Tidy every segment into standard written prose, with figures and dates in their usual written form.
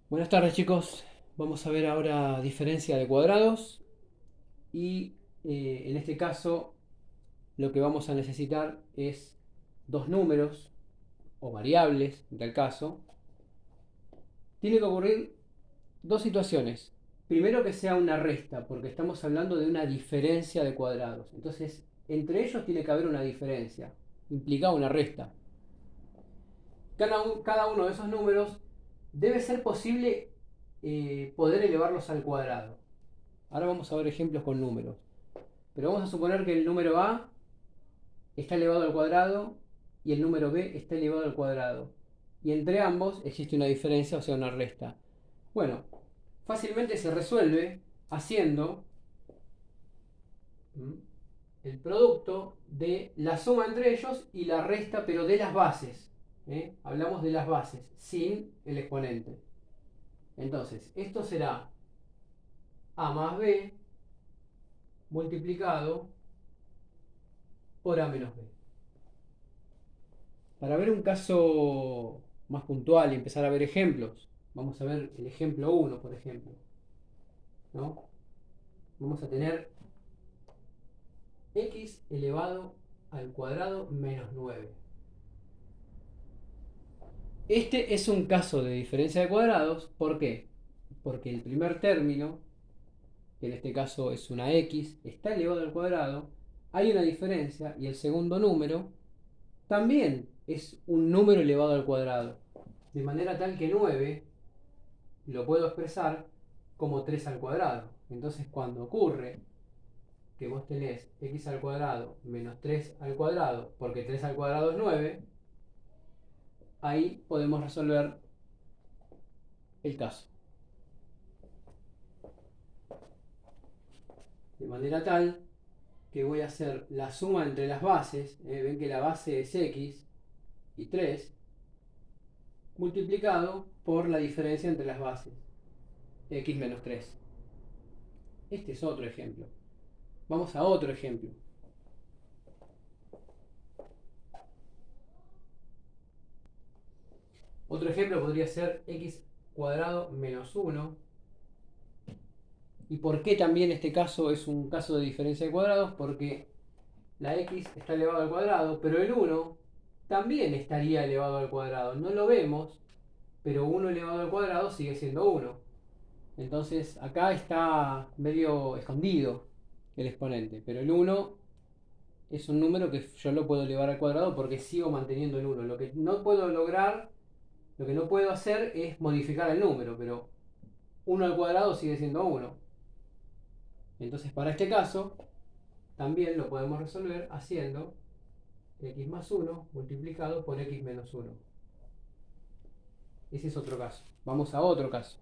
Buenas tardes chicos, vamos a ver ahora diferencia de cuadrados y en este caso lo que vamos a necesitar es dos números o variables en tal caso. Tiene que ocurrir dos situaciones. Primero que sea una resta, porque estamos hablando de una diferencia de cuadrados. Entonces, entre ellos tiene que haber una diferencia, implica una resta. Cada uno de esos números debe ser posible poder elevarlos al cuadrado. Ahora vamos a ver ejemplos con números. Pero vamos a suponer que el número A está elevado al cuadrado y el número B está elevado al cuadrado. Y entre ambos existe una diferencia, o sea, una resta. Bueno, fácilmente se resuelve haciendo el producto de la suma entre ellos y la resta, pero de las bases. Hablamos de las bases, sin el exponente. Entonces, esto será A más B multiplicado por A menos B. Para ver un caso más puntual y empezar a ver ejemplos, vamos a ver el ejemplo uno, por ejemplo. ¿No? Vamos a tener x elevado al cuadrado menos 9. Este es un caso de diferencia de cuadrados. ¿Por qué? Porque el primer término, que en este caso es una x, está elevado al cuadrado, hay una diferencia y el segundo número también es un número elevado al cuadrado. De manera tal que 9 lo puedo expresar como 3 al cuadrado. Entonces cuando ocurre que vos tenés x al cuadrado menos 3 al cuadrado, porque 3 al cuadrado es 9, ahí podemos resolver el caso. De manera tal que voy a hacer la suma entre las bases, ven que la base es x y 3, multiplicado por la diferencia entre las bases, x menos 3. Este es otro ejemplo. Vamos a otro ejemplo. Otro ejemplo podría ser x cuadrado menos 1. ¿Y por qué también este caso es un caso de diferencia de cuadrados? Porque la x está elevado al cuadrado, pero el 1 también estaría elevado al cuadrado. No lo vemos, pero 1 elevado al cuadrado sigue siendo 1. Entonces acá está medio escondido el exponente, pero el 1 es un número que yo lo puedo elevar al cuadrado porque sigo manteniendo el 1. Lo que no puedo lograr, lo que no puedo hacer es modificar el número, pero 1 al cuadrado sigue siendo 1. Entonces para este caso también lo podemos resolver haciendo x más 1 multiplicado por x menos 1. Ese es otro caso. Vamos a otro caso.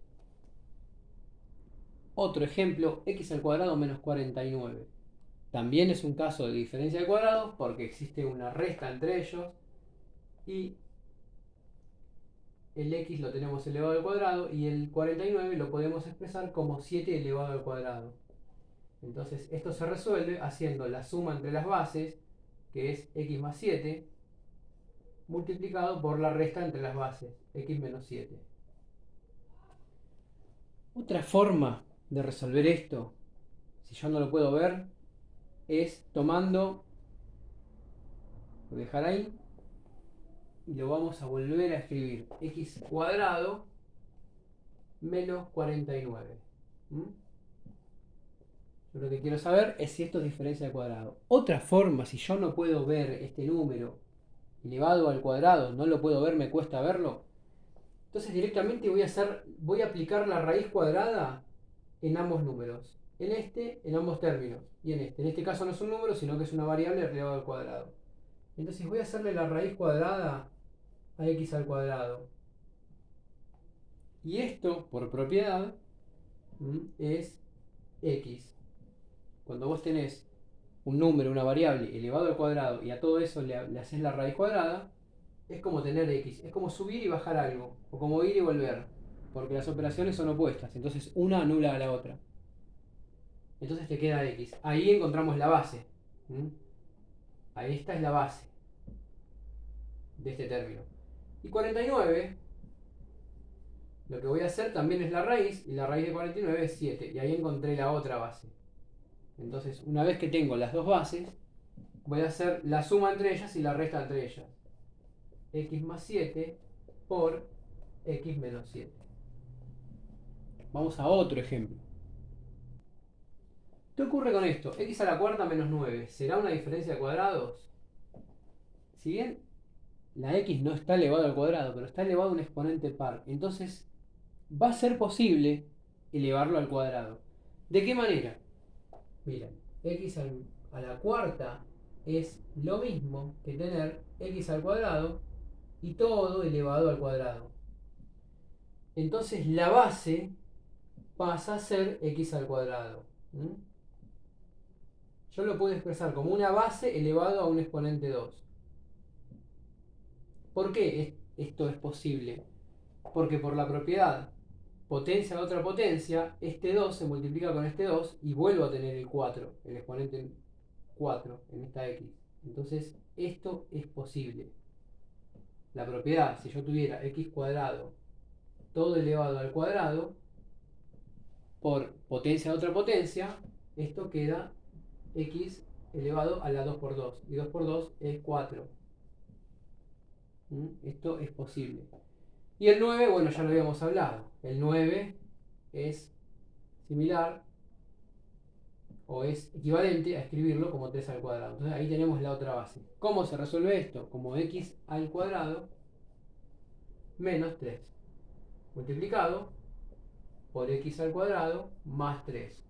Otro ejemplo, x al cuadrado menos 49. También es un caso de diferencia de cuadrados porque existe una resta entre ellos y el x lo tenemos elevado al cuadrado y el 49 lo podemos expresar como 7 elevado al cuadrado. Entonces esto se resuelve haciendo la suma entre las bases, que es x más 7, multiplicado por la resta entre las bases, x menos 7. Otra forma de resolver esto, si yo no lo puedo ver, es tomando, lo voy a dejar ahí, y lo vamos a volver a escribir, x cuadrado menos 49. Yo lo que quiero saber es si esto es diferencia de cuadrado. Otra forma, si yo no puedo ver este número elevado al cuadrado, no lo puedo ver, me cuesta verlo, entonces directamente voy a aplicar la raíz cuadrada en ambos números. En ambos términos. Y en este. En este caso no es un número, sino que es una variable elevado al cuadrado. Entonces voy a hacerle la raíz cuadrada a x al cuadrado. Y esto, por propiedad, es x. Cuando vos tenés un número, una variable elevado al cuadrado y a todo eso le haces la raíz cuadrada, es como tener x. Es como subir y bajar algo. O como ir y volver. Porque las operaciones son opuestas. Entonces una anula a la otra. Entonces te queda x. Ahí encontramos la base. Ahí esta es la base de este término. Y 49 lo que voy a hacer también es la raíz, y la raíz de 49 es 7, y ahí encontré la otra base. Entonces, una vez que tengo las dos bases, voy a hacer la suma entre ellas y la resta entre ellas. X más 7 por X menos 7. Vamos a otro ejemplo. ¿Qué ocurre con esto? X a la cuarta menos 9. ¿Será una diferencia de cuadrados? Si bien la X no está elevado al cuadrado, pero está elevado a un exponente par, entonces va a ser posible elevarlo al cuadrado. ¿De qué manera? Miren, X a la cuarta es lo mismo que tener X al cuadrado y todo elevado al cuadrado. Entonces la base pasa a ser X al cuadrado. Yo lo puedo expresar como una base elevado a un exponente 2. ¿Por qué esto es posible? Porque por la propiedad potencia de otra potencia, este 2 se multiplica con este 2 y vuelvo a tener el 4, el exponente 4 en esta X. Entonces esto es posible. La propiedad, si yo tuviera X cuadrado todo elevado al cuadrado, por potencia de otra potencia, esto queda X elevado a la 2 por 2. Y 2 por 2 es 4. Esto es posible. Y el 9, bueno, ya lo habíamos hablado. El 9 es similar o es equivalente a escribirlo como 3 al cuadrado. Entonces ahí tenemos la otra base. ¿Cómo se resuelve esto? Como X al cuadrado menos 3 multiplicado por X al cuadrado más 3.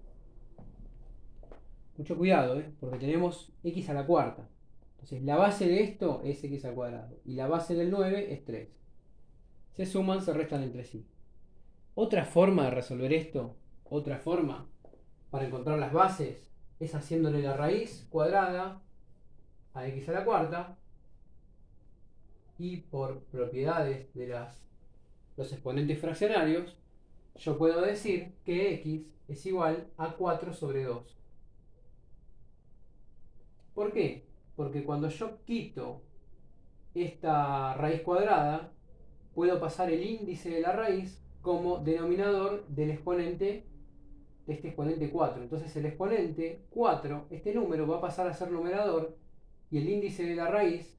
Mucho cuidado, porque tenemos X a la cuarta. Entonces la base de esto es X al cuadrado y la base del 9 es 3. Se suman, se restan entre sí. Otra forma de resolver esto, otra forma para encontrar las bases, es haciéndole la raíz cuadrada a X a la cuarta y por propiedades de los exponentes fraccionarios, yo puedo decir que X es igual a 4 sobre 2. ¿Por qué? Porque cuando yo quito esta raíz cuadrada, puedo pasar el índice de la raíz como denominador del exponente de este exponente 4. Entonces el exponente 4, este número va a pasar a ser numerador y el índice de la raíz,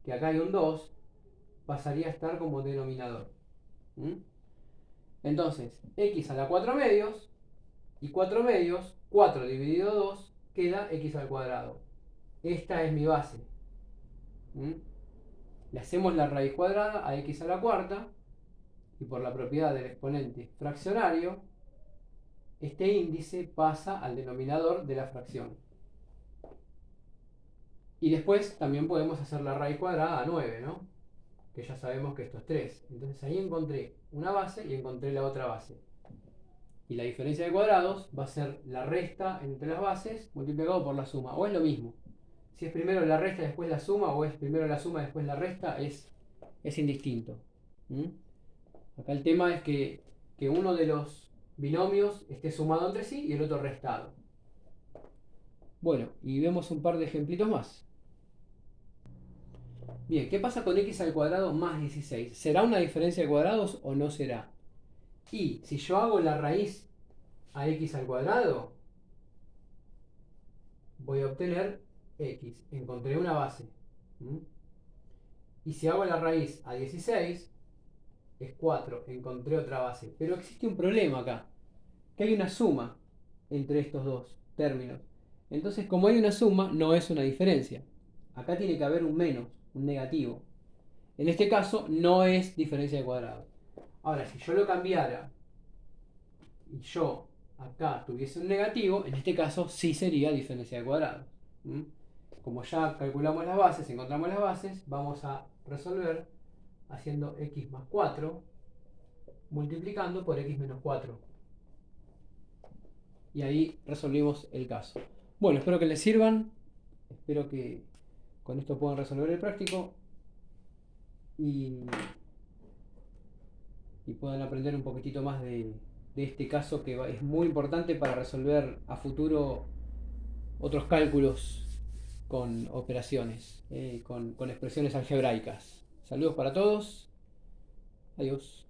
que acá hay un 2, pasaría a estar como denominador. Entonces, X a la 4 medios y 4 medios, 4 dividido 2, queda X al cuadrado. Esta es mi base. Le hacemos la raíz cuadrada a X a la cuarta y por la propiedad del exponente fraccionario, este índice pasa al denominador de la fracción. Y después también podemos hacer la raíz cuadrada a 9, ¿no? Que ya sabemos que esto es 3. Entonces ahí encontré una base y encontré la otra base. Y la diferencia de cuadrados va a ser la resta entre las bases multiplicado por la suma. O es lo mismo. Si es primero la resta y después la suma, o es primero la suma y después la resta, es indistinto. Acá el tema es que uno de los binomios esté sumado entre sí y el otro restado. Bueno, y vemos un par de ejemplitos más. Bien, ¿qué pasa con x al cuadrado más 16? ¿Será una diferencia de cuadrados o no será? Y si yo hago la raíz a x al cuadrado, voy a obtener x. Encontré una base. Y si hago la raíz a 16, es 4. Encontré otra base. Pero existe un problema acá. Que hay una suma entre estos dos términos. Entonces, como hay una suma, no es una diferencia. Acá tiene que haber un menos, un negativo. En este caso, no es diferencia de cuadrado. Ahora, si yo lo cambiara y yo acá tuviese un negativo, en este caso sí sería diferencia de cuadrado. Como ya calculamos las bases, encontramos las bases, vamos a resolver haciendo x más 4 multiplicando por x menos 4. Y ahí resolvimos el caso. Bueno, espero que les sirvan. Espero que con esto puedan resolver el práctico y puedan aprender un poquitito más de este caso que es muy importante para resolver a futuro otros cálculos con operaciones, con expresiones algebraicas. Saludos para todos. Adiós.